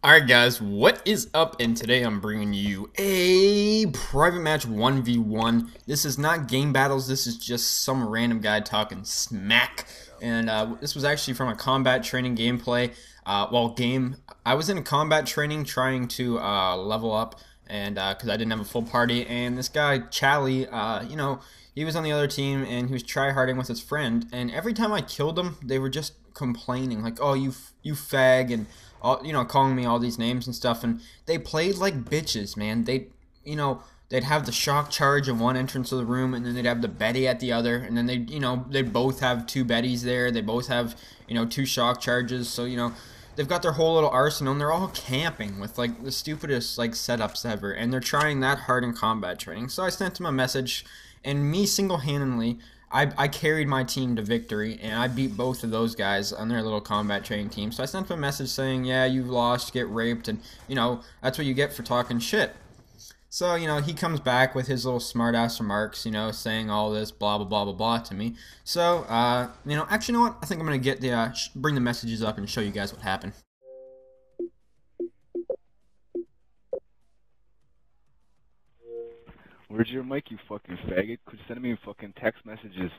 Alright guys, what is up? And today I'm bringing you a private match 1v1. This is not game battles, this is just some random guy talking smack. And this was actually from a combat training gameplay. I was in combat training trying to level up, and because I didn't have a full party, and this guy, Chally, he was on the other team, and he was tryharding with his friend, and every time I killed him, they were just complaining, like, oh, you fag, and all, calling me all these names and stuff, and they played like bitches, man. They'd have the shock charge in one entrance of the room, and then they'd have the Betty at the other, and then they'd both have two Bettys there. They both have, two shock charges, so, they've got their whole little arsenal, and they're all camping with, like, the stupidest, like, setups ever, and they're trying that hard in combat training. So I sent them a message, and me single-handedly, I carried my team to victory, and I beat both of those guys on their little combat training team. So I sent them a message saying, yeah, you've lost, get raped, and, that's what you get for talking shit. So, he comes back with his little smart-ass remarks, saying all this blah, blah, blah, blah, blah to me. So, actually, you know what? I think I'm going to get bring the messages up and show you guys what happened. Where's your mic, you fucking faggot? Quit sending me fucking text messages.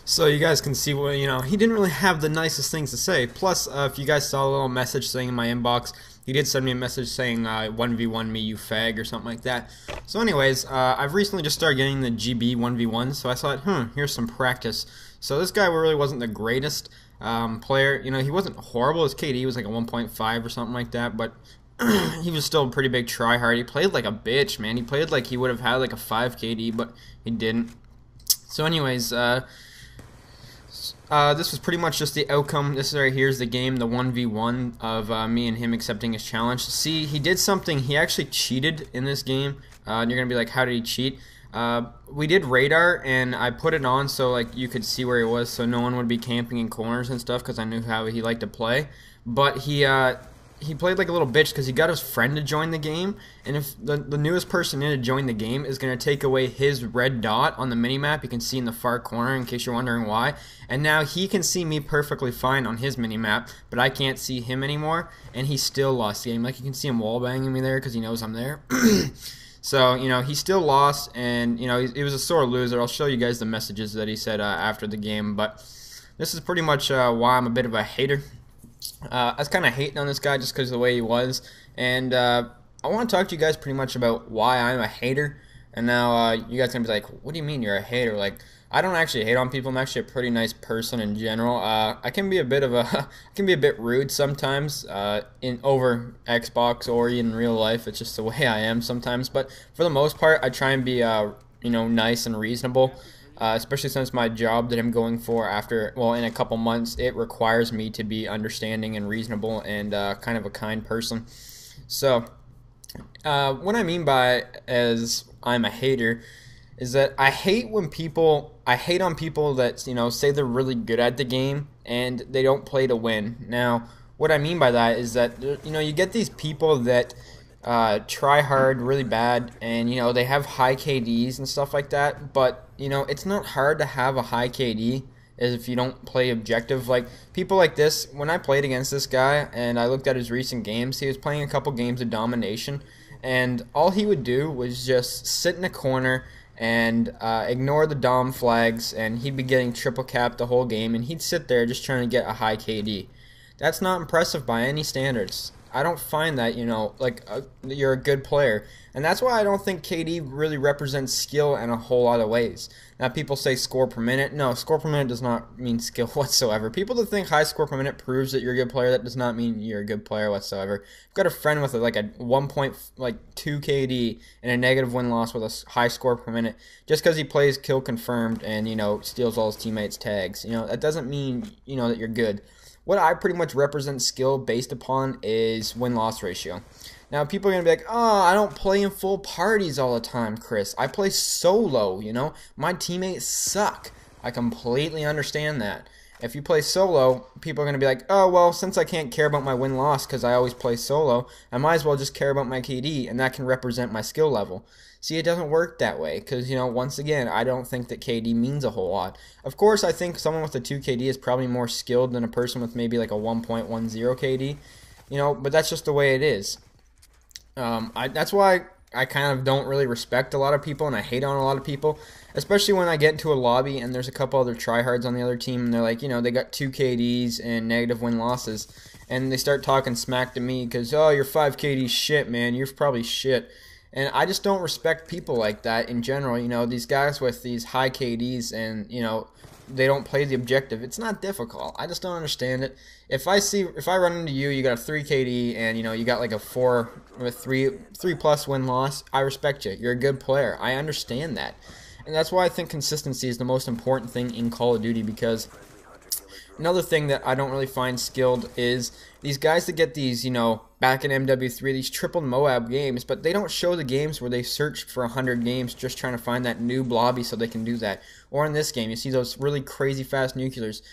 So you guys can see what, he didn't really have the nicest things to say. Plus, if you guys saw a little message saying in my inbox, he did send me a message saying 1v1 me, you fag, or something like that. So anyways, I've recently just started getting the GB 1v1, so I thought, here's some practice. So this guy really wasn't the greatest player. He wasn't horrible. His KD was like a 1.5 or something like that, but he was still a pretty big tryhard. He played like a bitch, man. He played like he would have had like a 5 KD, but he didn't. So anyways, this was pretty much just the outcome. This right here is the game, the 1v1 of me and him accepting his challenge. See, he did something. He actually cheated in this game. And you're going to be like, how did he cheat? We did radar, and I put it on so like you could see where he was, so no one would be camping in corners and stuff, because I knew how he liked to play. But he played like a little bitch because he got his friend to join the game, and if the newest person in to join the game is going to take away his red dot on the minimap, you can see in the far corner in case you're wondering why, and now he can see me perfectly fine on his minimap, but I can't see him anymore, and he still lost the game. Like, you can see him wallbanging me there because he knows I'm there. So, he still lost, and, he was a sore loser. I'll show you guys the messages that he said after the game, but this is pretty much why I'm a bit of a hater. I was kind of hating on this guy just because of the way he was, and I want to talk to you guys pretty much about why I'm a hater. And now you guys are gonna be like, what do you mean you're a hater? Like, I don't actually hate on people. I'm actually a pretty nice person in general. I can be a bit of I can be a bit rude sometimes over Xbox or in real life. It's just the way I am sometimes, but for the most part I try and be nice and reasonable. Especially since my job that I'm going for in a couple months, it requires me to be understanding and reasonable and kind of a kind person. So, what I mean by as I'm a hater is that I hate on people that, say they're really good at the game and they don't play to win. Now, what I mean by that is that, you get these people that try hard really bad, and they have high KDs and stuff like that, but it's not hard to have a high KD as if you don't play objective. Like, people like this, when I played against this guy and I looked at his recent games, he was playing a couple games of domination, and all he would do was just sit in a corner and ignore the dom flags, and he'd be getting triple capped the whole game, and he'd sit there just trying to get a high KD. That's not impressive by any standards. I don't find that, you're a good player. And that's why I don't think KD really represents skill in a whole lot of ways. Now, people say score per minute. No, score per minute does not mean skill whatsoever. People that think high score per minute proves that you're a good player, that does not mean you're a good player whatsoever. I've got a friend with like a 1.2 KD and a negative win-loss with a high score per minute just because he plays kill confirmed and, steals all his teammates' tags. That doesn't mean, that you're good. What I pretty much represent skill based upon is win-loss ratio. Now, people are going to be like, oh, I don't play in full parties all the time, Chris. I play solo, My teammates suck. I completely understand that. If you play solo, people are going to be like, oh, well, since I can't care about my win-loss because I always play solo, I might as well just care about my KD, and that can represent my skill level. See, it doesn't work that way because, once again, I don't think that KD means a whole lot. Of course, I think someone with a 2 KD is probably more skilled than a person with maybe like a 1.10 KD, but that's just the way it is. That's why I kind of don't really respect a lot of people, and I hate on a lot of people, especially when I get into a lobby and there's a couple other tryhards on the other team, and they're like, they got 2 KDs and negative win-losses, and they start talking smack to me because, oh, you're 5 KD shit, man, you're probably shit. And I just don't respect people like that in general. These guys with these high KDs and, they don't play the objective. It's not difficult. I just don't understand it. If I run into you, you got a 3 KD and, you got like a 4 with 3 plus win-loss, I respect you. You're a good player. I understand that. And that's why I think consistency is the most important thing in Call of Duty, because another thing that I don't really find skilled is these guys that get these, back in MW3, these triple Moab games, but they don't show the games where they search for 100 games just trying to find that noob lobby so they can do that. Or in this game, you see those really crazy fast nuclears.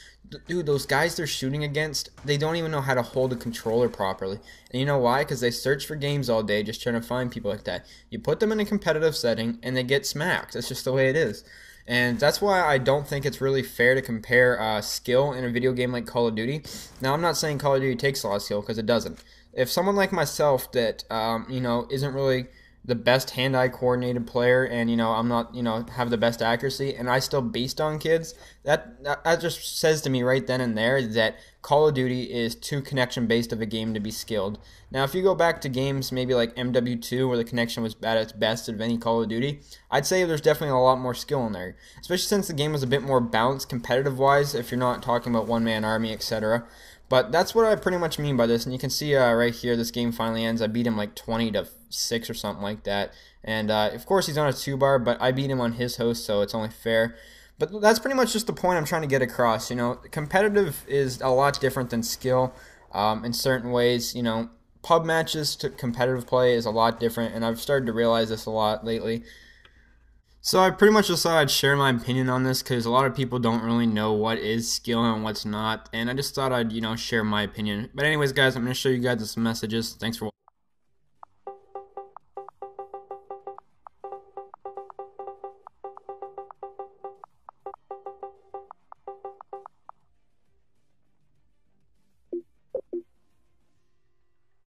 Dude, those guys they're shooting against, they don't even know how to hold a controller properly. And you know why? Because they search for games all day just trying to find people like that. You put them in a competitive setting and they get smacked. That's just the way it is. And that's why I don't think it's really fair to compare skill in a video game like Call of Duty. Now, I'm not saying Call of Duty takes a lot of skill, because it doesn't. If someone like myself that, isn't really the best hand-eye coordinated player, and, I'm not, have the best accuracy, and I still beast on kids, that just says to me right then and there that Call of Duty is too connection-based of a game to be skilled. Now, if you go back to games maybe like MW2, where the connection was at its best of any Call of Duty, I'd say there's definitely a lot more skill in there, especially since the game was a bit more balanced competitive-wise, if you're not talking about one-man army, etc. But that's what I pretty much mean by this, and you can see right here, this game finally ends. I beat him like 20-6 or something like that, and of course he's on a 2-bar, but I beat him on his host, so it's only fair. But that's pretty much just the point I'm trying to get across. Competitive is a lot different than skill in certain ways. Pub matches to competitive play is a lot different, and I've started to realize this a lot lately. So I pretty much just thought I'd share my opinion on this, because a lot of people don't really know what is skill and what's not, and I just thought I'd, share my opinion. But anyways, guys, I'm going to show you guys some messages. Thanks for watching.